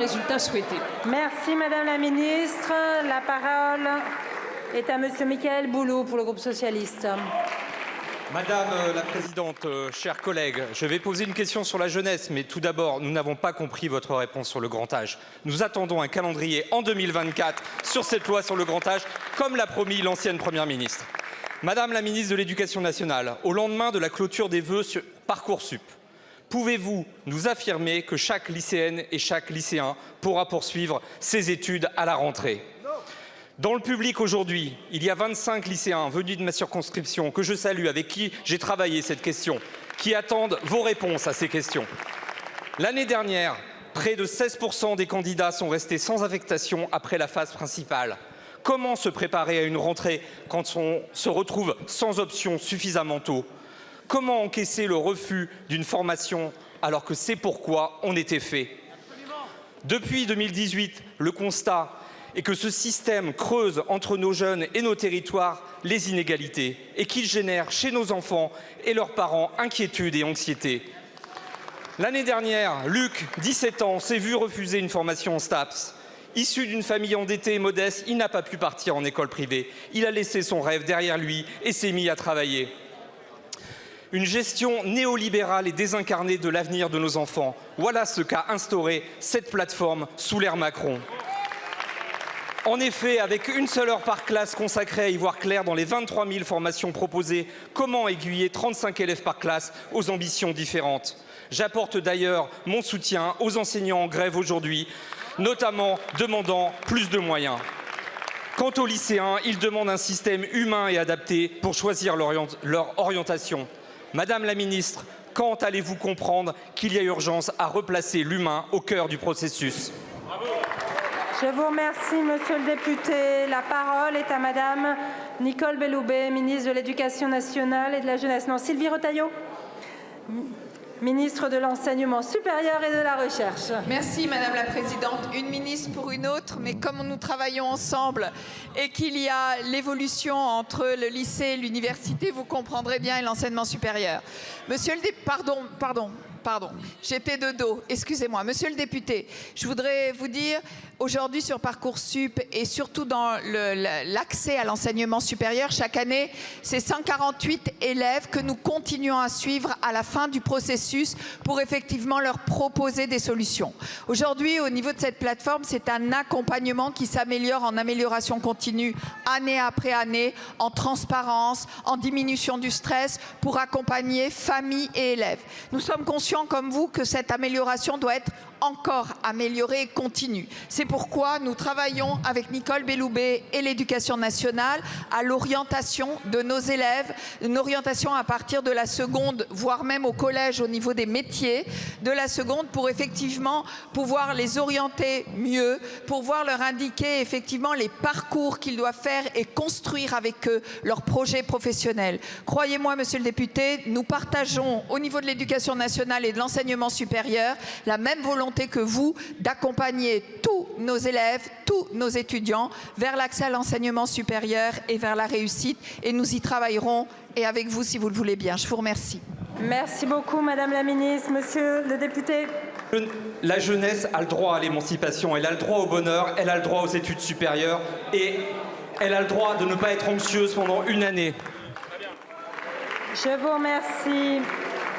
Résultat souhaité. Merci Madame la Ministre. La parole est à Monsieur Mickaël Boulou pour le groupe socialiste. Madame la Présidente, chers collègues, je vais poser une question sur la jeunesse, mais tout d'abord, nous n'avons pas compris votre réponse sur le grand âge. Nous attendons un calendrier en 2024 sur cette loi sur le grand âge, comme l'a promis l'ancienne Première ministre. Madame la Ministre de l'Éducation nationale, au lendemain de la clôture des vœux sur Parcoursup, pouvez-vous nous affirmer que chaque lycéenne et chaque lycéen pourra poursuivre ses études à la rentrée ? Dans le public aujourd'hui, il y a 25 lycéens venus de ma circonscription que je salue, avec qui j'ai travaillé cette question, qui attendent vos réponses à ces questions. L'année dernière, près de 16% des candidats sont restés sans affectation après la phase principale. Comment se préparer à une rentrée quand on se retrouve sans option suffisamment tôt ? Comment encaisser le refus d'une formation alors que c'est pourquoi on était fait ? Depuis 2018, le constat est que ce système creuse entre nos jeunes et nos territoires les inégalités et qu'il génère chez nos enfants et leurs parents inquiétude et anxiété. L'année dernière, Luc, 17 ans, s'est vu refuser une formation en STAPS. Issu d'une famille endettée et modeste, il n'a pas pu partir en école privée. Il a laissé son rêve derrière lui et s'est mis à travailler. Une gestion néolibérale et désincarnée de l'avenir de nos enfants. Voilà ce qu'a instauré cette plateforme sous l'ère Macron. En effet, avec une seule heure par classe consacrée à y voir clair dans les 23 000 formations proposées, comment aiguiller 35 élèves par classe aux ambitions différentes ? J'apporte d'ailleurs mon soutien aux enseignants en grève aujourd'hui, notamment demandant plus de moyens. Quant aux lycéens, ils demandent un système humain et adapté pour choisir leur orientation. Madame la Ministre, quand allez-vous comprendre qu'il y a urgence à replacer l'humain au cœur du processus ? Je vous remercie, Monsieur le député. La parole est à Madame Nicole Belloubet, ministre de l'Éducation nationale et de la jeunesse. Non, Sylvie Retailleau, ministre de l'Enseignement supérieur et de la Recherche. Merci Madame la Présidente. Une ministre pour une autre, mais comme nous travaillons ensemble et qu'il y a l'évolution entre le lycée et l'université, vous comprendrez bien, et l'enseignement supérieur. Monsieur le député, pardon, j'étais de dos, excusez-moi. Monsieur le député, je voudrais vous dire, aujourd'hui sur Parcoursup et surtout dans l'accès à l'enseignement supérieur, chaque année, c'est 148 élèves que nous continuons à suivre à la fin du processus pour effectivement leur proposer des solutions. Aujourd'hui, au niveau de cette plateforme, c'est un accompagnement qui s'améliore en amélioration continue, année après année, en transparence, en diminution du stress, pour accompagner familles et élèves. Nous sommes conscients comme vous que cette amélioration doit être encore améliorée et continue. C'est pourquoi nous travaillons avec Nicole Belloubet et l'Éducation nationale à l'orientation de nos élèves, une orientation à partir de la seconde, voire même au collège au niveau des métiers de la seconde, pour effectivement pouvoir les orienter mieux, pour pouvoir leur indiquer effectivement les parcours qu'ils doivent faire et construire avec eux leurs projets professionnels. Croyez-moi, monsieur le député, nous partageons au niveau de l'Éducation nationale et de l'enseignement supérieur la même volonté que vous d'accompagner tous nos élèves, tous nos étudiants vers l'accès à l'enseignement supérieur et vers la réussite. Et nous y travaillerons, et avec vous si vous le voulez bien. Je vous remercie. Merci beaucoup Madame la Ministre. Monsieur le député. La jeunesse a le droit à l'émancipation, elle a le droit au bonheur, elle a le droit aux études supérieures et elle a le droit de ne pas être anxieuse pendant une année. Je vous remercie.